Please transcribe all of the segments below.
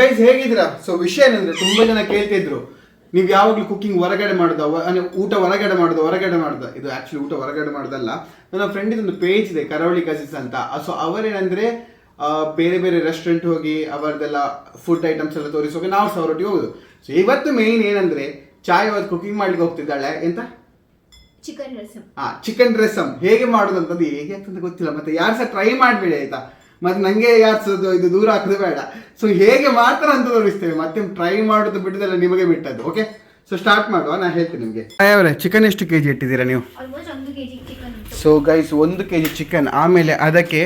Guys ಹೇಗಿದ್ದೀರಾ? So ವಿಷಯ ಏನಂದ್ರೆ ತುಂಬಾ ಜನ ಕೇಳ್ತಿದ್ರು ನೀವು ಯಾವಾಗಲೂ ಕುಕಿಂಗ್ ಹೊರಗಡೆ ಮಾಡೋದು, ಊಟ ಹೊರಗಡೆ ಮಾಡೋದು. ಇದು ಆಕ್ಚುಲಿ ಊಟ ಹೊರಗಡೆ ಮಾಡೋದಲ್ಲ. ನನ್ನ ಫ್ರೆಂಡ್ ಒಂದು ಪೇಜ್ ಇದೆ ಕರಾವಳಿ ಕಸಿಸ್ ಅಂತ. ಸೊ ಅವರೇನಂದ್ರೆ ಬೇರೆ ಬೇರೆ ರೆಸ್ಟೋರೆಂಟ್ ಹೋಗಿ ಅವರದೆಲ್ಲ ಫುಡ್ ಐಟಮ್ಸ್ ಎಲ್ಲ ತೋರಿಸೋಕೆ ನಾವು ಸಹ ಹೊರಟಿಗೆ ಹೋಗುದು. ಸೊ ಇವತ್ತು ಮೇನ್ ಏನಂದ್ರೆ ಚಾಯ್ ಅವತ್ತು ಕುಕಿಂಗ್ ಮಾಡ್ಲಿಕ್ಕೆ ಹೋಗ್ತಿದ್ದಾಳೆ. ಎಂತ ಚಿಕನ್ ರಸಮ್ ಹೇಗೆ ಮಾಡೋದು ಅಂತಂದು ಹೇಗೆ ಆಗ್ತದೆ ಗೊತ್ತಿಲ್ಲ. ಮತ್ತೆ ಯಾರು ಸಹ ಟ್ರೈ ಮಾಡಬೇಡಿ ಆಯ್ತಾ. ಮತ್ತೆ ನಂಗೆ ಯಾರ್ಸೋದು ಇದು ದೂರ ಹಾಕೋದು ಬೇಡ. ಸೊ ಹೇಗೆ ಮಾಡ್ತಾರೆ ಅಂತ ತೋರಿಸ್ತೇವೆ. ಮತ್ತೆ ಟ್ರೈ ಮಾಡೋದು ಬಿಡೋದೆಲ್ಲ ನಿಮಗೆ ಬಿಟ್ಟದ್ದು. ಓಕೆ, ಸೊ ಸ್ಟಾರ್ಟ್ ಮಾಡುವ. ನಾನು ಹೇಳ್ತೀನಿ ನಿಮಗೆ. ಅವರೇ ಚಿಕನ್ ಎಷ್ಟು ಕೆಜಿ ಇಟ್ಟಿದ್ದೀರಾ ನೀವು? ಸೊ ಗೈಸ್ 1 kg ಚಿಕನ್, ಆಮೇಲೆ ಅದಕ್ಕೆ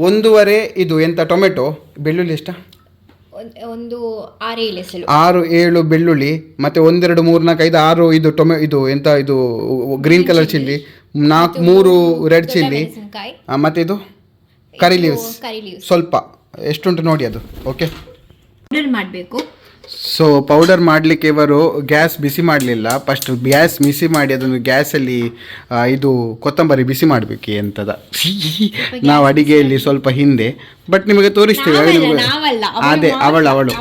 1.5 ಇದು ಎಂತ ಟೊಮೆಟೊ, ಬೆಳ್ಳುಳ್ಳಿ ಎಷ್ಟ? 6-7 ಬೆಳ್ಳುಳ್ಳಿ, ಮತ್ತೆ 1 2 3 4 5 6 ಇದು ಇದು ಎಂತ ಇದು green colour chilli, 3 red chilli, ಮತ್ತೆ ಇದು ಕರಿ ಲೀವ್ಸ್ ಸ್ವಲ್ಪ ಎಷ್ಟುಂಟು ನೋಡಿ ಅದು. ಓಕೆ, ಮಾಡಬೇಕು. ಸೊ ಪೌಡರ್ ಮಾಡಲಿಕ್ಕೆ ಇವರು ಗ್ಯಾಸ್ ಬಿಸಿ ಮಾಡಲಿಲ್ಲ. ಫಸ್ಟ್ ಗ್ಯಾಸ್ ಬಿಸಿ ಮಾಡಿ ಅದನ್ನು ಗ್ಯಾಸಲ್ಲಿ ಇದು ಕೊತ್ತಂಬರಿ ಬಿಸಿ ಮಾಡಬೇಕು ಅಂತದ. ನಾವು ಅಡಿಗೆಯಲ್ಲಿ ಸ್ವಲ್ಪ ಹಿಂದೆ, ಬಟ್ ನಿಮಗೆ ತೋರಿಸ್ತೇವೆ. ಅದೇ ಅವಳು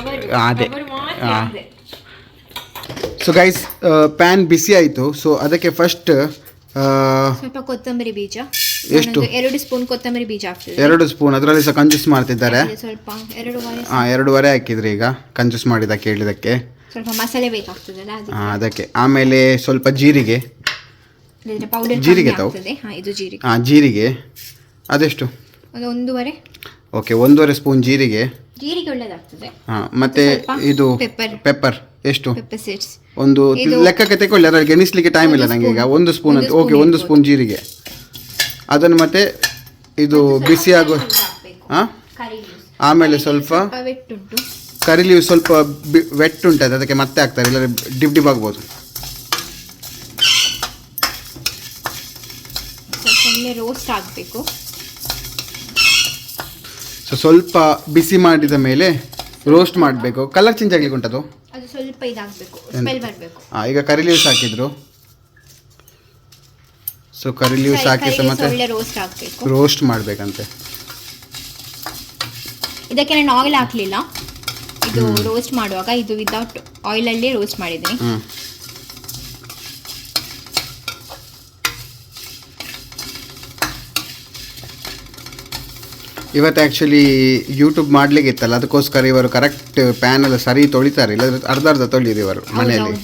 ಅದೇ. ಸೊ ಗೈಸ್ ಪ್ಯಾನ್ ಬಿಸಿ ಆಯಿತು. ಸೊ ಅದಕ್ಕೆ ಫಸ್ಟ್ ಸ್ವಲ್ಪ ಕೊತ್ತಂಬರಿ ಬೀಜ, ಎಷ್ಟು? 2 ಸ್ಪೂನ್ ಕೊತ್ತಂಬರಿ ಬೀಜ ಆಗ್ತದೆ. 2 ಸ್ಪೂನ್. ಅದರಲ್ಲಿ ಸಹ ಕಂಜೂಸ್ ಮಾಡ್ತಿದ್ದಾರೆ. ಸ್ವಲ್ಪ 2.5 ಹಾಕಿದ್ರೆ ಈಗ ಕಂಜೂಸ್ ಮಾಡಿದ ಕೇಳಿದಕ್ಕೆ ಸ್ವಲ್ಪ ಮಸಾಲೆ ಬೇಕಾಗ್ತದಲ್ಲ ಅದಕ್ಕೆ. ಆಮೇಲೆ ಸ್ವಲ್ಪ ಜೀರಿಗೆ ಪೌಡರ್ ತಾವು ಇದು ಜೀರಿಗೆ. ಜೀರಿಗೆ ಅದೆಷ್ಟು? 1.5. ಓಕೆ, 1.5 ಸ್ಪೂನ್ ಜೀರಿಗೆ ಒಳ್ಳೆದಾಗ್ತದೆ. ಮತ್ತೆ ಇದು ಪೆಪ್ಪರ್ ಎಷ್ಟು? ಪೆಪ್ಪರ್ ಸೀಡ್ಸ್ ಒಂದು ಲೆಕ್ಕಕ್ಕೆ ತಗೊಳ್ಳಿ, ಅದರಲ್ಲಿ ಎಣಿಸ್ಲಿಕ್ಕೆ ಟೈಮ್ ಇಲ್ಲ ನನಗೆ ಈಗ. 1 ಸ್ಪೂನ್ ಅಂತ. ಓಕೆ, 1 ಸ್ಪೂನ್ ಜೀರಿಗೆ. ಅದನ್ನು ಮತ್ತೆ ಇದು ಬಿಸಿ ಆಗೋ ಆಮೇಲೆ ಸ್ವಲ್ಪ ಕರಿ ಲೀವ್ ಸ್ವಲ್ಪ ವೆಟ್ ಉಂಟು, ಅದಕ್ಕೆ ಮತ್ತೆ ಹಾಕ್ತಾರೆ, ಇಲ್ಲಾಂದ್ರೆ ಡಿಪ್ ಆಗ್ಬೋದು. ರೋಸ್ಟ್ ಆಗಬೇಕು. ಸೊ ಸ್ವಲ್ಪ ಬಿಸಿ ಮಾಡಿದ ಮೇಲೆ ರೋಸ್ಟ್ ಮಾಡಬೇಕು. ಕಲರ್ ಚೇಂಜ್ ಆಗ್ಲಿಕ್ಕೆ ಉಂಟದು, ಅದು ಸ್ವಲ್ಪ ಇದಾಗಬೇಕು, ಸ್ಮೆಲ್ ಬರಬೇಕು. ಈಗ ಕರಿ ಲೀವ್ಸ್ ಹಾಕಿದ್ರು. ಸೊ ಕರಿ ಲೀವ್ಸ್ ಹಾಕಿ ಮತ್ತೆ ರೋಸ್ಟ್ ಮಾಡಬೇಕಂತೆ. ಇದಕ್ಕೆ ನಾನು ಆಯಿಲ್ ಹಾಕಲಿಲ್ಲ. ಇದು ರೋಸ್ಟ್ ಮಾಡುವಾಗ ಇದು ವಿತೌಟ್ ಆಯಿಲ್ ಅಲ್ಲಿ ರೋಸ್ಟ್ ಮಾಡಿದ್ದೀನಿ. ಇವತ್ತು ಆ್ಯಕ್ಚುಲಿ ಯೂಟ್ಯೂಬ್ ಮಾಡಲಿಕ್ಕೆ ಇತ್ತಲ್ಲ, ಅದಕ್ಕೋಸ್ಕರ ಇವರು ಕರೆಕ್ಟ್ ಪ್ಯಾನ್ ಎಲ್ಲ ಸರಿ ತೊಳಿತಾರೆ, ಇಲ್ಲಾಂದ್ರೆ ಅರ್ಧ ತೊಳಿದ್ರು ಇವರು ಮನೆಯಲ್ಲಿ.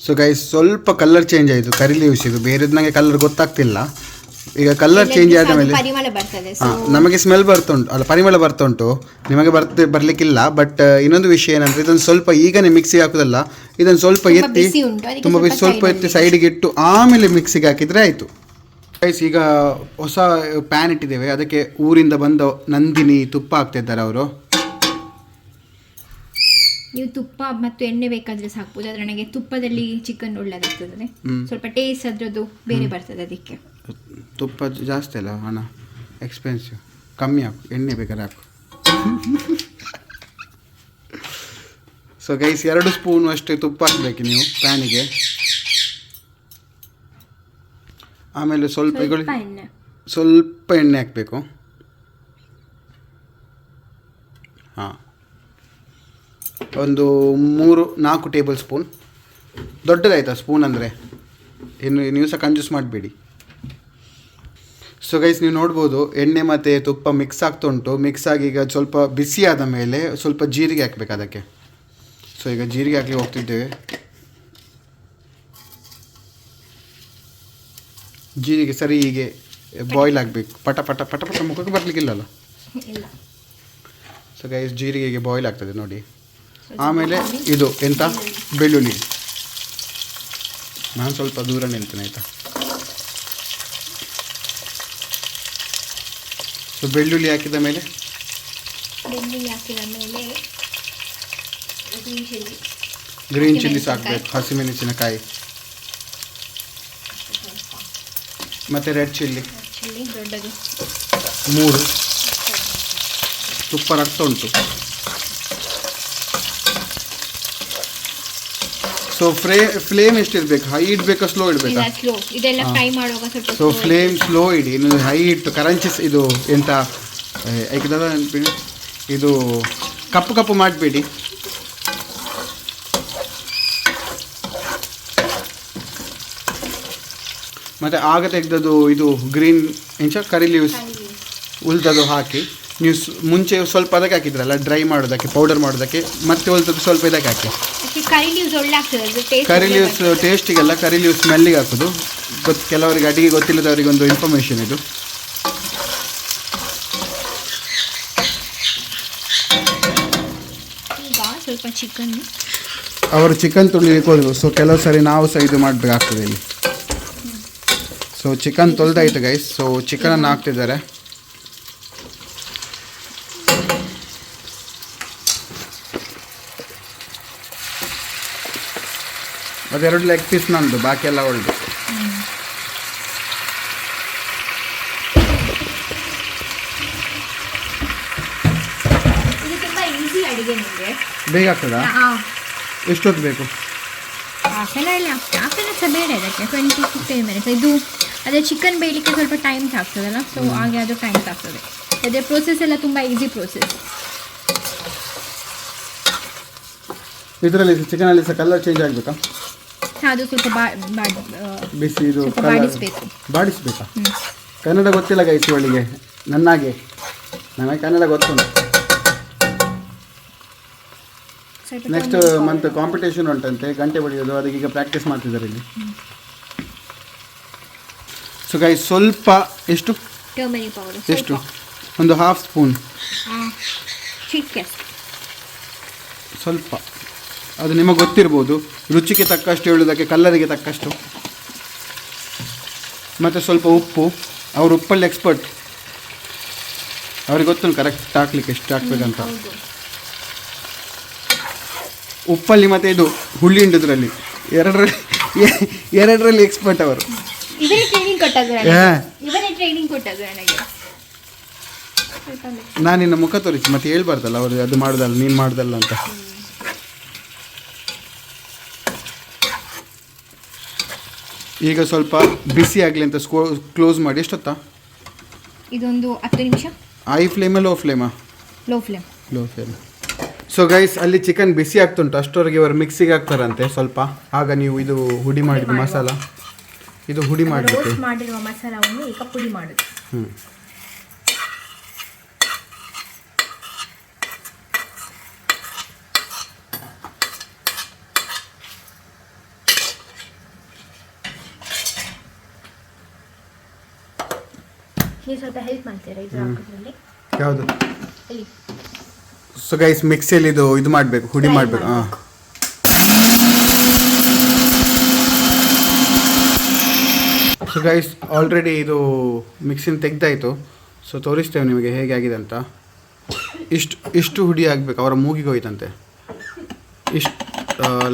ಸೊ ಗೈಸ್ ಸ್ವಲ್ಪ ಕಲರ್ ಚೇಂಜ್ ಆಯಿತು ಕರಿ ಲೀವ್ಸ್ ಇದು. ಬೇರೆದು ನನಗೆ ಕಲರ್ ಗೊತ್ತಾಗ್ತಿಲ್ಲ. ಈಗ ಕಲರ್ ಚೇಂಜ್ ಆದ ಮೇಲೆ ನಮಗೆ ಸ್ಮೆಲ್ ಬರ್ತುಂಟು, ಅಲ್ಲ ಪರಿಮಳ ಬರ್ತುಂಟು, ನಿಮಗೆ ಬರಲಿಕ್ಕಿಲ್ಲ. ಬಟ್ ಇನ್ನೊಂದು ವಿಷಯ ಏನಂದರೆ ಇದನ್ನು ಸ್ವಲ್ಪ ಈಗನೇ ಮಿಕ್ಸಿಗೆ ಹಾಕೋದಲ್ಲ, ಇದನ್ನು ಸ್ವಲ್ಪ ಎತ್ತಿ ಸ್ವಲ್ಪ ಎತ್ತಿ ಸೈಡಿಗೆ ಇಟ್ಟು ಆಮೇಲೆ ಮಿಕ್ಸಿಗೆ ಹಾಕಿದರೆ ಆಯಿತು. ಗೈಸ್ ಈಗ ಹೊಸ ಪ್ಯಾನ್ ಇಟ್ಟಿದ್ದೇವೆ, ಅದಕ್ಕೆ ಊರಿಂದ ಬಂದ ನಂದಿನಿ ತುಪ್ಪ ಹಾಕ್ತಿದ್ದಾರೆ ಅವರು. ನೀವು ತುಪ್ಪ ಮತ್ತು ಎಣ್ಣೆ ಬೇಕಾದರೆ ಸಾಕ್ಬೋದು. ಆದರೆ ನನಗೆ ತುಪ್ಪದಲ್ಲಿ ಚಿಕನ್ ಒಳ್ಳೆದಾಗ್ತದೆ, ಸ್ವಲ್ಪ ಟೇಸ್ಟ್ ಅದರದ್ದು ಬೇರೆ ಬರ್ತದೆ. ಅದಕ್ಕೆ ತುಪ್ಪ ಜಾಸ್ತಿ ಅಲ್ಲ ಹಣ, ಎಕ್ಸ್ಪೆನ್ಸಿವ್. ಕಮ್ಮಿ ಹಾಕು, ಎಣ್ಣೆ ಬೇಕಾದ್ರೆ ಹಾಕು. ಸೊ ಗೈಸ್ 2 ಸ್ಪೂನ್ ಅಷ್ಟು ತುಪ್ಪ ಹಾಕಬೇಕು ನೀವು ಪ್ಯಾನಿಗೆ. ಆಮೇಲೆ ಸ್ವಲ್ಪ ಎಣ್ಣೆ ಹಾಕಬೇಕು. ಹಾಂ, ಒಂದು 3-4 ಟೇಬಲ್ ಸ್ಪೂನ್. ದೊಡ್ಡದಾಯ್ತಾ ಸ್ಪೂನ್ ಅಂದರೆ? ಇನ್ನು ನೀವು ಸಹ ಕಂಜೂಸ್ ಮಾಡಬೇಡಿ. ಸೊ ಗೈಸ್ ನೀವು ನೋಡ್ಬೋದು ಎಣ್ಣೆ ಮತ್ತು ತುಪ್ಪ ಮಿಕ್ಸ್ ಆಗ್ತಾ ಉಂಟು. ಮಿಕ್ಸ್ ಆಗಿ ಈಗ ಸ್ವಲ್ಪ ಬಿಸಿ ಆದ ಮೇಲೆ ಸ್ವಲ್ಪ ಜೀರಿಗೆ ಹಾಕಬೇಕು ಅದಕ್ಕೆ. ಸೊ ಈಗ ಜೀರಿಗೆ ಹಾಕಿ ಹೋಗ್ತಿದ್ದೇವೆ. ಜೀರಿಗೆ ಸರಿ ಹೀಗೆ ಬಾಯ್ಲ್ ಆಗಬೇಕು. ಪಟ ಪಟ ಪಟ ಪಟ ಮುಖಕ್ಕೆ ಬರಲಿಕ್ಕಿಲ್ಲಲ್ಲ. ಸೊ ಗೈಸ್ ಜೀರಿಗೆಗೆ ಬಾಯ್ಲ್ ಆಗ್ತದೆ ನೋಡಿ. ಆಮೇಲೆ ಇದು ಎಂತ ಬೆಳ್ಳುಳ್ಳಿ. ನಾನು ಸ್ವಲ್ಪ ದೂರ ನಿಲ್ತೇನೆ ಆಯಿತಾ. ಸೊ ಬೆಳ್ಳುಳ್ಳಿ ಹಾಕಿದ ಮೇಲೆ ಗ್ರೀನ್ ಚಿಲ್ಲಿ ಹಾಕಬೇಕು, ಹಸಿಮೆಣಸಿನಕಾಯಿ ಮತ್ತು ರೆಡ್ ಚಿಲ್ಲಿ 3. ತುಪ್ಪ ರಕ್ತ ಉಂಟು. ಸೊ ಫ್ಲೇಮ್ ಎಷ್ಟಿರ್ಬೇಕು? ಹೈ ಇಡಬೇಕಾ ಸ್ಲೋ ಇಡಬೇಕಾ? ಸ್ಲೋ. ಇದೆಲ್ಲ ಫ್ರೈ ಮಾಡುವಾಗ ಸ್ವಲ್ಪ ಸೊ ಫ್ಲೇಮ್ ಸ್ಲೋ ಇಡಿ. ನೀವು ಹೈ ಇಟ್ಟು ಕರಂಚಿಸ್ ಇದು ಎಂತ ಐಕದ ಇದು ಕಪ್ಪು ಕಪ್ಪು ಮಾಡಬೇಡಿ. ಮತ್ತು ಆಗ ತೆಗೆದದು ಇದು ಗ್ರೀನ್ ಕರಿ ಲೀವ್ಸ್ ಉಳ್ದದು ಹಾಕಿ ನೀವು ಮುಂಚೆ ಸ್ವಲ್ಪ ಅದಕ್ಕೆ ಹಾಕಿದ್ರಲ್ಲ ಡ್ರೈ ಮಾಡೋದಕ್ಕೆ, ಪೌಡರ್ ಮಾಡೋದಕ್ಕೆ, ಮತ್ತೆ ಉಳ್ದದ್ದು ಸ್ವಲ್ಪ ಇದಕ್ಕೆ ಹಾಕಿ. ಕರಿ ಲೀವ್ಸ್ ಟೇಸ್ಟಿಗೆಲ್ಲ ಕರಿ ಲೀವ್ಸ್ ಸ್ಮೆಲ್ಲಿಗೆ ಹಾಕೋದು. ಕೆಲವರಿಗೆ ಅಡಿಗೆ ಗೊತ್ತಿಲ್ಲದವರಿಗೆ ಒಂದು ಇನ್ಫಾರ್ಮೇಷನ್ ಇದು. ಸ್ವಲ್ಪ ಚಿಕನ್ ಅವರು ಚಿಕನ್ ತೊಳಿಲಿಕ್ಕೆ ಹೋದ್ರು. ಸೊ ಕೆಲವು ಸರಿ ನಾವು ಸಹ ಇದು ಮಾಡಬೇಕಾಗ್ತದೆ ಇಲ್ಲಿ. ಸೊ ಚಿಕನ್ ತೊಳೆದಾಯ್ತು ಗೈಸ್. ಸೊ ಚಿಕನನ್ನು ಹಾಕ್ತಿದ್ದಾರೆ. ಅದೆರಡು ಲೆಗ್ ಪೀಸ್ ನಂದು, ಬಾಕಿ ಎಲ್ಲ ಒಳ್ಳೆ. ಬೇಗ ಆಗ್ತದಾ? ಎಷ್ಟೊತ್ತು ಬೇಕು? ಹಾಫ್ ಆನ್ ಅವರ್ ಬೇಡ ಇದಕ್ಕೆ, 20-15 ಮಿನಿಟ್ಸ್. ಇದು ಅದೇ ಚಿಕನ್ ಬೇಯಲಿಕ್ಕೆ ಸ್ವಲ್ಪ ಟೈಮ್ ಆಗ್ತದಲ್ಲ, ಸೊ ಹಾಗೆ ಅದು ಟೈಮ್ ಆಗ್ತದೆ. ಅದೇ ಪ್ರೋಸೆಸ್ ಎಲ್ಲ ತುಂಬ ಈಸಿ ಪ್ರೋಸೆಸ್. ಇದರಲ್ಲಿ ಚಿಕನಲ್ಲಿ ಸಹ ಕಲರ್ ಚೇಂಜ್ ಆಗಬೇಕಾ? ಅದು ಸ್ವಲ್ಪ ಬಿಸಿ ಇದು ಬಾಡಿಸಬೇಕು. ಬಾಡಿಸ್ಬೇಕಾ? ಕನ್ನಡ ಗೊತ್ತಿಲ್ಲ ಗೈಸ್ ಇವಳಿಗೆ, ನನ್ನಾಗೆ. ನನಗೆ ಕನ್ನಡ ಗೊತ್ತುಂಟು. ನೆಕ್ಸ್ಟ್ ಮಂತ್ ಕಾಂಪಿಟೇಷನ್ ಉಂಟಂತೆ ಗಂಟೆ ಬಡಿಯೋದು, ಅದಕ್ಕೆ ಈಗ ಪ್ರಾಕ್ಟೀಸ್ ಮಾಡ್ತಿದ್ದಾರೆ ಇಲ್ಲಿ. ಸೊ ಗೈಸ್ ಸ್ವಲ್ಪ ಎಷ್ಟು ಟರ್ಮರಿಕ್ ಪೌಡರ್, ಎಷ್ಟು ಒಂದು ಹಾಫ್ ಸ್ಪೂನ್, ಸ್ವಲ್ಪ. ಅದು ನಿಮಗೆ ಗೊತ್ತಿರ್ಬೋದು, ರುಚಿಗೆ ತಕ್ಕಷ್ಟು ಹೇಳೋದಕ್ಕೆ, ಕಲ್ಲರಿಗೆ ತಕ್ಕಷ್ಟು. ಮತ್ತು ಸ್ವಲ್ಪ ಉಪ್ಪು. ಅವರು ಉಪ್ಪಲ್ಲಿ ಎಕ್ಸ್ಪರ್ಟ್, ಅವ್ರಿಗೆ ಗೊತ್ತುಂಟು ಕರೆಕ್ಟ್ ಹಾಕ್ಲಿಕ್ಕೆ ಎಷ್ಟು ಹಾಕ್ಬೇಕಂತ. ಉಪ್ಪಲ್ಲಿ ಮತ್ತು ಇದು ಹುಳಿ ಹಿಂಡೋದ್ರಲ್ಲಿ ಎರಡರಲ್ಲಿ ಎಕ್ಸ್ಪರ್ಟ್ ಅವರು. ನಾನಿನ್ನ ಮುಖ ತೋರಿಸಿ ಮತ್ತೆ ಹೇಳ್ಬಾರ್ದಲ್ಲ ಅವರು ಅದು ಮಾಡೋದಲ್ಲ ನೀನು ಮಾಡೋದಲ್ಲ ಅಂತ. ಈಗ ಸ್ವಲ್ಪ ಬಿಸಿ ಆಗಲಿ ಅಂತ ಕ್ಲೋಸ್ ಮಾಡಿ. ಎಷ್ಟೊತ್ತಾ? ಇದೊಂದು 10 ನಿಮಿಷ. ಹೈ ಫ್ಲೇಮಾ ಲೋ ಫ್ಲೇಮಾ? Low flame. Low flame. So guys ಅಲ್ಲಿ ಚಿಕನ್ ಬಿಸಿ ಆಗ್ತುಂಟು, ಅಷ್ಟವರೆಗೆ ಅವರು ಮಿಕ್ಸಿಗೆ ಹಾಕ್ತಾರಂತೆ ಸ್ವಲ್ಪ. ಆಗ ನೀವು ಇದು ಹುಡಿ ಮಾಡಿದ ಮಸಾಲ, ಇದು ಹುಡಿ ಮಾಡಬೇಕು. ಮಾಡಿರುವ ಮಸಾಲವನ್ನು ಈಗ ಪುಡಿ ಮಾಡೋದು. ನೀವು ಸ್ವಲ್ಪ ಹೆಲ್ಪ್ ಮಾಡ್ತೀರಾ ಇದು ಹಾಕೋದ್ರಲ್ಲಿ? ಯಾವುದು? ಸೊ ಗೈಸ್ ಮಿಕ್ಸಿಯಲ್ಲಿ ಇದು ಮಾಡಬೇಕು, ಹುಡಿ ಮಾಡಬೇಕು. ಹಾಂ. ಸೊ ಗೈಸ್ ಆಲ್ರೆಡಿ ಇದು ಮಿಕ್ಸಿನ ತೆಗ್ದಾಯಿತು. ಸೊ ತೋರಿಸ್ತೇವೆ ನಿಮಗೆ ಹೇಗೆ ಆಗಿದೆ ಅಂತ. ಇಷ್ಟು ಹುಡಿ ಆಗಬೇಕು, ಅವರ ಮೂಗಿಗೆ ಹೋಯ್ತಂತೆ.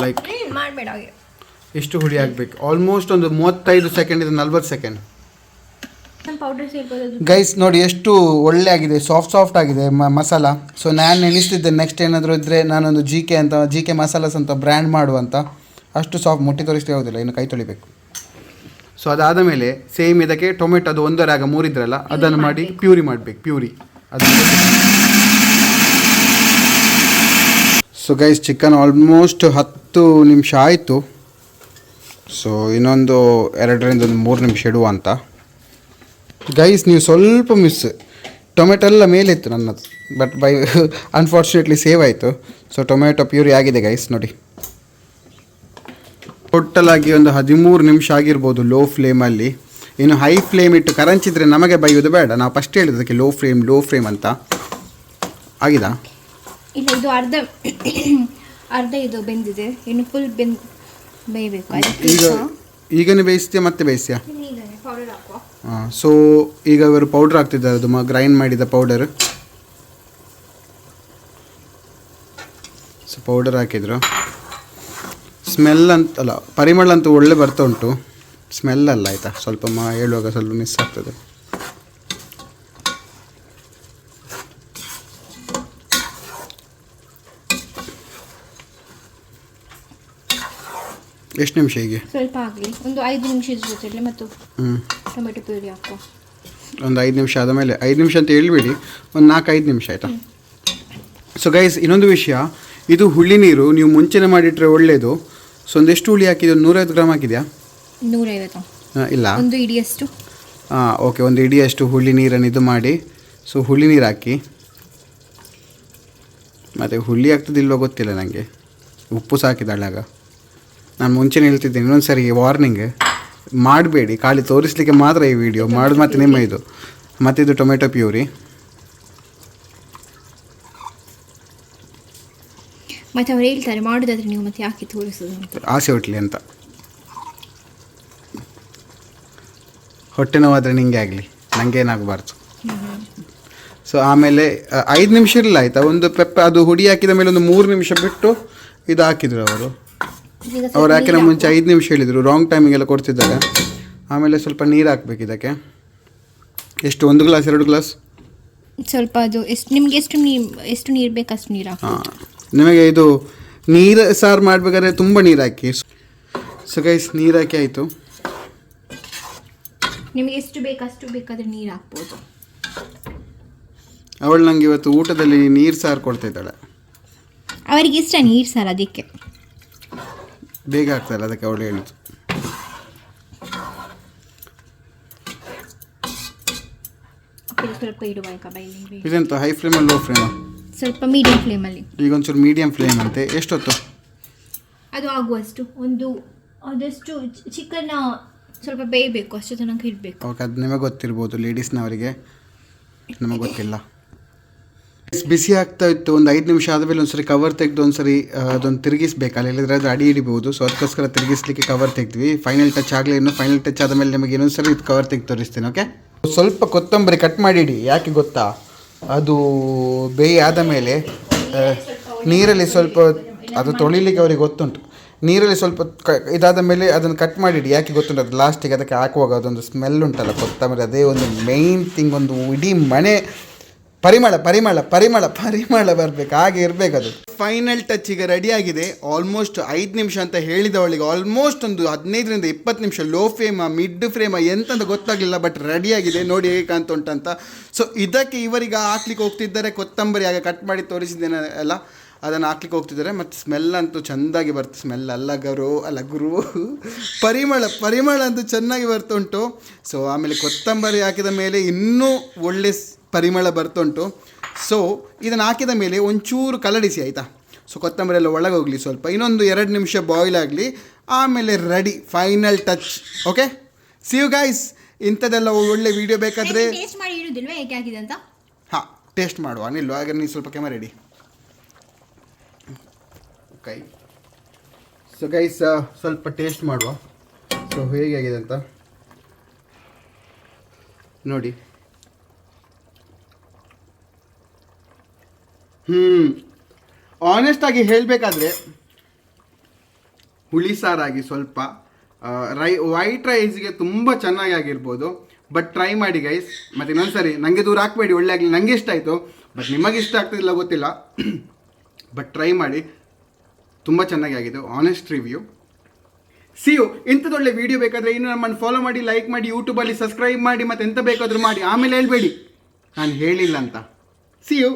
ಲೈಕ್ ಮಾಡಬೇಡ, ಇಷ್ಟು ಹುಡಿ ಆಗಬೇಕು. ಆಲ್ಮೋಸ್ಟ್ ಒಂದು 35 ಸೆಕೆಂಡ್, ಇದು 40 ಸೆಕೆಂಡ್. ಗೈಸ್ ನೋಡಿ ಎಷ್ಟು ಒಳ್ಳೆ ಆಗಿದೆ, ಸಾಫ್ಟ್ ಆಗಿದೆ ಮಸಾಲ. ಸೊ ನಾನು ನೆನೆಸ್ತಿದ್ದೆ ನೆಕ್ಸ್ಟ್ ಏನಾದರೂ ಇದ್ದರೆ ನಾನೊಂದು ಜಿ ಕೆ ಮಸಾಲಾಸ್ ಅಂತ ಬ್ರ್ಯಾಂಡ್ ಮಾಡುವಂತ. ಅಷ್ಟು ಸಾಫ್ಟ್, ಮುಟ್ಟಿ ತೋರಿಸ್ತಾ ಯಾವುದಿಲ್ಲ, ಇನ್ನು ಕೈ ತೊಳಿಬೇಕು. ಸೊ ಅದಾದ ಮೇಲೆ ಸೇಮ್ ಇದಕ್ಕೆ ಟೊಮೆಟೊ ಅದು 1 ಆಗ 3 ಇದ್ರಲ್ಲ ಅದನ್ನು ಮಾಡಿ ಪ್ಯೂರಿ ಮಾಡಬೇಕು. ಪ್ಯೂರಿ ಅದನ್ನು. ಸೊ ಗೈಸ್ ಚಿಕನ್ ಆಲ್ಮೋಸ್ಟ್ 10 ನಿಮಿಷ ಆಯಿತು. ಸೊ ಇನ್ನೊಂದು 2ರಿಂದ 3 ನಿಮಿಷ ಇಡುವ ಅಂತ. ಗೈಸ್ ನೀವು ಸ್ವಲ್ಪ ಮಿಸ್, ಟೊಮೆಟೊ ಎಲ್ಲ ಮೇಲೆ ಇತ್ತು ನನ್ನದು, ಬಟ್ ಅನ್ಫಾರ್ಚುನೇಟ್ಲಿ ಸೇವ್ ಆಯಿತು. ಸೊ ಟೊಮೆಟೊ ಪ್ಯೂರಿ ಆಗಿದೆ ಗೈಸ್ ನೋಡಿ. ಟೋಟಲ್ ಆಗಿ ಒಂದು 13 ನಿಮಿಷ ಆಗಿರ್ಬೋದು ಲೋ ಫ್ಲೇಮಲ್ಲಿ. ಇನ್ನು ಹೈ ಫ್ಲೇಮ್ ಇಟ್ಟು ಕರಂಚಿದ್ರೆ ನಮಗೆ ಬೈಯೋದು ಬೇಡ. ನಾವು ಫಸ್ಟ್ ಹೇಳಿದ್ದಕ್ಕೆ ಲೋ ಫ್ಲೇಮ್ ಅಂತ. ಆಗಿದಾ? ಇಲ್ಲ, ಇದು ಅರ್ಧ ಇದು ಬೆಂದಿದೆ, ಇನ್ನು ಫುಲ್ ಬೇಯಬೇಕು. ಈಗನೇ ಬೇಯಿಸ್ತೀಯಾ ಮತ್ತೆ ಬೇಯಿಸ್ತೀಯಾ? ಹಾಂ. ಸೊ ಈಗ ಇವರು ಪೌಡ್ರ್ ಹಾಕ್ತಿದ್ದಾರೆ, ಅದು ಗ್ರೈಂಡ್ ಮಾಡಿದ ಪೌಡರ್. ಸೊ ಪೌಡರ್ ಹಾಕಿದ್ರು. ಸ್ಮೆಲ್ ಅಂತಲ್ಲ, ಪರಿಮಳ ಅಂತೂ ಒಳ್ಳೆ ಬರ್ತಾ ಉಂಟು. ಸ್ಮೆಲ್ ಅಲ್ಲ ಆಯಿತಾ, ಸ್ವಲ್ಪ ಹೇಳುವಾಗ ಸ್ವಲ್ಪ ಮಿಸ್ ಆಗ್ತದೆ. ಎಷ್ಟು ನಿಮಿಷ ಹೀಗೆ? ಸ್ವಲ್ಪ ಆಗಲಿ, ಒಂದು 5 ನಿಮಿಷದ ಜೊತೆಲಿ ಮತ್ತು ಟೊಮೆಟೊ ಪ್ಯೂರಿ ಹಾಕುವ. ಒಂದು 5 ನಿಮಿಷ ಆದಮೇಲೆ, 5 ನಿಮಿಷ ಅಂತ ಹೇಳ್ಬೇಡಿ, ಒಂದು 4-5 ನಿಮಿಷ ಆಯಿತಾ? ಸೊ ಗೈಸ್, ಇನ್ನೊಂದು ವಿಷಯ, ಇದು ಹುಳಿ ನೀರು ನೀವು ಮುಂಚೆನೇ ಮಾಡಿಟ್ರೆ ಒಳ್ಳೆಯದು. ಸೊ ಒಂದೆಷ್ಟು ಹುಳಿ ಹಾಕಿದ್ದು? 150 ಗ್ರಾಮ್ ಹಾಕಿದೆಯಾ? 150 ಇಲ್ಲ, ಒಂದು ಇಡಿಯಷ್ಟು. ಹಾಂ ಓಕೆ, ಒಂದು ಇಡಿಯಷ್ಟು ಹುಳಿ ನೀರನ್ನು ಇದು ಮಾಡಿ. ಸೊ ಹುಳಿ ನೀರು ಹಾಕಿ, ಮತ್ತು ಹುಳಿ ಆಗ್ತದಿಲ್ವ ಗೊತ್ತಿಲ್ಲ ನನಗೆ, ಉಪ್ಪು ಸಾಕಿದಾಳಾಗ. ನಾನು ಮುಂಚೆನೇ ಹೇಳ್ತಿದ್ದೀನಿ, ಇನ್ನೊಂದು ಸರಿ ವಾರ್ನಿಂಗ್ ಮಾಡಬೇಡಿ, ಖಾಲಿ ತೋರಿಸ್ಲಿಕ್ಕೆ ಮಾತ್ರ ಈ ವಿಡಿಯೋ ಮಾಡೋದು. ಮತ್ತು ನಿಮ್ಮ ಇದು ಮತ್ತಿದು ಟೊಮೆಟೊ ಪ್ಯೂರಿ. ಮತ್ತು ಅವ್ರು ಹೇಳ್ತಾರೆ ಮಾಡೋದಾದ್ರೆ ನೀವು ಮತ್ತೆ ಯಾಕೆ ತೋರಿಸೋದು ಅಂತ. ಆಸೆ ಹುಟ್ಲಿ ಅಂತ. ಹೊಟ್ಟೆ ನೋವಾದರೆ ನಿಂಗೆ ಆಗಲಿ, ನನಗೇನಾಗಬಾರ್ದು. ಸೊ ಆಮೇಲೆ 5 ನಿಮಿಷ ಇರಲಿಲ್ಲ ಆಯಿತಾ, ಒಂದು ಅದು ಹುಡಿ ಹಾಕಿದ ಮೇಲೆ ಒಂದು 3 ನಿಮಿಷ ಬಿಟ್ಟು ಇದು ಹಾಕಿದ್ರು ಅವರು. ಅವ್ರು ಹಾಕಿನ ಮುಂಚೆ 5 ನಿಮಿಷ ಹೇಳಿದರು, ರಾಂಗ್ ಟೈಮಿಗೆಲ್ಲ ಕೊಡ್ತಿದ್ದಾರೆ. ಆಮೇಲೆ ಸ್ವಲ್ಪ ನೀರು ಹಾಕ್ಬೇಕು ಇದಕ್ಕೆ. ಎಷ್ಟು, 1 ಗ್ಲಾಸ್ 2 ಗ್ಲಾಸ್? ಸ್ವಲ್ಪ ಅದು ಎಷ್ಟು ನಿಮಗೆ ಎಷ್ಟು ನೀರು ಬೇಕು ಅಷ್ಟು ನೀರು ಹಾಕಿ. ಹಾಂ, ನಿಮಗೆ ಇದು ನೀರು ಸಾರು ಮಾಡಬೇಕಾದ್ರೆ ತುಂಬ ನೀರು ಹಾಕಿ. ಸೊ ಗೈಸ್, ನೀರು ಹಾಕಿ ಆಯಿತು. ನಿಮಗೆ ಎಷ್ಟು ಬೇಕು ಅಷ್ಟು ಬೇಕಾದರೆ ನೀರು ಹಾಕ್ಬೋದು. ಅವಳು ನನಗೆ ಇವತ್ತು ಊಟದಲ್ಲಿ ನೀರು ಸಾರು ಕೊಡ್ತಾ ಇದ್ದಾಳೆ. ಅವರಿಗೆ ಇಷ್ಟ ನೀರು ಸಾರು, ಅದಕ್ಕೆ ಬೇಗ ಆಗ್ತಲ್ಲ, ಅದಕ್ಕೆ ಅವಳು ಹೇಳಿದ್ದು. ಸ್ವಲ್ಪ ಇಡುವ ಬೈಲಿ. ಇದೆಂತ ಹೈ ಫ್ಲೇಮಲ್ಲಿ ಲೋ ಫ್ಲೇಮಾ? ಸ್ವಲ್ಪ ಮೀಡಿಯಂ ಫ್ಲೇಮಲ್ಲಿ. ಈಗ ಒಂಚೂರು ಮೀಡಿಯಂ ಫ್ಲೇಮ್ ಅಂತೆ. ಎಷ್ಟೊತ್ತು? ಅದು ಆಗುವಷ್ಟು, ಅದಷ್ಟು ಚಿಕನ್ ಸ್ವಲ್ಪ ಬೇಯಬೇಕು, ಅಷ್ಟು ತನಕ ಇಡಬೇಕು. ಓಕೆ, ಅದು ನಿಮಗೆ ಗೊತ್ತಿರ್ಬೋದು, ಲೇಡೀಸ್ನವರಿಗೆ, ನಮಗೆ ಗೊತ್ತಿಲ್ಲ. ಬಿಸಿ ಆಗ್ತಾ ಇತ್ತು. ಒಂದು 5 ನಿಮಿಷ ಆದಮೇಲೆ ಒಂದ್ಸರಿ ಕವರ್ ತೆಗೆದು ಒಂದ್ಸರಿ ಅದೊಂದು ತಿರುಗಿಸ್ಬೇಕಲ್ಲ, ಇಲ್ಲದ್ರೆ ಅದು ಅಡಿ ಹಿಡಿಬೋದು. ಸೊ ಅದಕ್ಕೋಸ್ಕರ ತಿರುಗಿಸ್ಲಿಕ್ಕೆ ಕವರ್ ತೆಗೆದ್ವಿ. ಫೈನಲ್ ಟಚ್ ಆಗಲಿ, ಇನ್ನು ಫೈನಲ್ ಟಚ್ ಆದಮೇಲೆ ನಿಮಗೆ ಇನ್ನೊಂದ್ಸರಿ ಇದು ಕವರ್ ತೆಗೆದು ತೋರಿಸ್ತೀನಿ. ಓಕೆ, ಸ್ವಲ್ಪ ಕೊತ್ತಂಬರಿ ಕಟ್ ಮಾಡಿಡಿ. ಯಾಕೆ ಗೊತ್ತಾ, ಅದು ಬೇಯಿ ಆದ ಮೇಲೆ ನೀರಲ್ಲಿ ಸ್ವಲ್ಪ ಅದು ತೊಳಿಲಿಕ್ಕೆ ಅವರಿಗೆ ಗೊತ್ತುಂಟು. ನೀರಲ್ಲಿ ಸ್ವಲ್ಪ ಇದಾದ ಮೇಲೆ ಅದನ್ನು ಕಟ್ ಮಾಡಿಡಿ. ಯಾಕೆ ಗೊತ್ತುಂಟು, ಅದು ಲಾಸ್ಟಿಗೆ ಅದಕ್ಕೆ ಹಾಕುವಾಗ ಅದೊಂದು ಸ್ಮೆಲ್ ಉಂಟಲ್ಲ ಕೊತ್ತಂಬರಿ, ಅದೇ ಒಂದು ಮೇಯ್ನ್ ಥಿಂಗ್. ಒಂದು ಇಡೀ ಮನೆ ಪರಿಮಳ ಪರಿಮಳ ಪರಿಮಳ ಪರಿಮಳ ಬರಬೇಕು, ಹಾಗೆ ಇರಬೇಕು ಅದು. ಫೈನಲ್ ಟಚ್ ಈಗ ರೆಡಿ ಆಗಿದೆ. ಆಲ್ಮೋಸ್ಟ್ 5 ನಿಮಿಷ ಅಂತ ಹೇಳಿದವಳಿಗೆ ಆಲ್ಮೋಸ್ಟ್ ಒಂದು 15ರಿಂದ 20 ನಿಮಿಷ ಲೋ ಫ್ಲೇಮ ಮಿಡ್ ಫ್ಲೇಮ ಎಂತಂತ ಗೊತ್ತಾಗಲಿಲ್ಲ, ಬಟ್ ರೆಡಿ ಆಗಿದೆ. ನೋಡಿ ಹೇಗೆ ಕಾಣ್ತಾ ಉಂಟಂತ. ಸೊ ಇದಕ್ಕೆ ಇವರಿಗೆ ಹಾಕ್ಲಿಕ್ಕೆ ಹೋಗ್ತಿದ್ದಾರೆ ಕೊತ್ತಂಬರಿ, ಆಗ ಕಟ್ ಮಾಡಿ ತೋರಿಸಿದ್ದೇನೆ ಅಲ್ಲ, ಅದನ್ನು ಹಾಕ್ಲಿಕ್ಕೆ ಹೋಗ್ತಿದ್ದಾರೆ. ಮತ್ತು ಸ್ಮೆಲ್ ಅಂತೂ ಚೆಂದಾಗಿ ಬರ್ತದೆ. ಸ್ಮೆಲ್ ಅಲ್ಲ ಗುರು ಪರಿಮಳ ಪರಿಮಳ ಅಂತೂ ಚೆನ್ನಾಗಿ ಬರ್ತುಂಟು. ಸೊ ಆಮೇಲೆ ಕೊತ್ತಂಬರಿ ಹಾಕಿದ ಮೇಲೆ ಇನ್ನೂ ಒಳ್ಳೆ ಪರಿಮಳ ಬರ್ತುಂಟು. ಸೊ ಇದನ್ನು ಹಾಕಿದ ಮೇಲೆ ಒಂಚೂರು ಕಲಡಿಸಿ ಆಯಿತಾ. ಸೊ ಕೊತ್ತಂಬರಿ ಎಲ್ಲ ಒಳಗೆ ಹೋಗಲಿ, ಸ್ವಲ್ಪ ಇನ್ನೊಂದು 2 ನಿಮಿಷ ಬಾಯ್ಲ್ ಆಗಲಿ, ಆಮೇಲೆ ready, final touch. Okay, see you guys. ಇಂಥದ್ದೆಲ್ಲ ಒಳ್ಳೆ ವೀಡಿಯೋ ಬೇಕಾದರೆ ಟೇಸ್ಟ್ ಮಾಡಿ ಇಡುವುದಿಲ್ವಾ ಹೇಗೆ ಆಗಿದೆ ಅಂತ? ಹಾಂ, ಟೇಸ್ಟ್ ಮಾಡುವ. ನಿಲ್ಲು, ಹಾಗೆ ನೀವು ಸ್ವಲ್ಪ camera ready. Okay, so guys ಸ್ವಲ್ಪ ಟೇಸ್ಟ್ ಮಾಡುವ. ಸೊ ಹೇಗಾಗಿದೆ ಅಂತ ನೋಡಿ. ಆನೆಸ್ಟಾಗಿ ಹೇಳಬೇಕಾದ್ರೆ ಹುಳಿ ಸಾರಾಗಿ ಸ್ವಲ್ಪ ವೈಟ್ ರೈಸ್ಗೆ ತುಂಬ ಚೆನ್ನಾಗಿ ಆಗಿರ್ಬೋದು. ಬಟ್ ಟ್ರೈ ಮಾಡಿ ಗೈಸ್. ಮತ್ತು ಇನ್ನೊಂದು ಸರಿ ನನಗೆ ದೂರ ಹಾಕಬೇಡಿ, ಒಳ್ಳೆ ಆಗಲಿ. ನನಗೆ ಇಷ್ಟ ಆಯಿತು, ಬಟ್ ನಿಮಗೆ ಇಷ್ಟ ಆಗ್ತಿಲ್ಲ ಗೊತ್ತಿಲ್ಲ. ಬಟ್ ಟ್ರೈ ಮಾಡಿ, ತುಂಬ ಚೆನ್ನಾಗಿ ಆಗಿದೆ. Honest review. See you. ಇಂಥದ್ದೊಳ್ಳೆ ವೀಡಿಯೋ ಬೇಕಾದರೆ ಇನ್ನು ನಮ್ಮನ್ನು ಫಾಲೋ ಮಾಡಿ, ಲೈಕ್ ಮಾಡಿ, ಯೂಟ್ಯೂಬಲ್ಲಿ ಸಬ್ಸ್ಕ್ರೈಬ್ ಮಾಡಿ, ಮತ್ತು ಎಂತ ಬೇಕಾದರೂ ಮಾಡಿ. ಆಮೇಲೆ ಹೇಳ್ಬೇಡಿ ನಾನು ಹೇಳಿಲ್ಲ ಅಂತ. See you.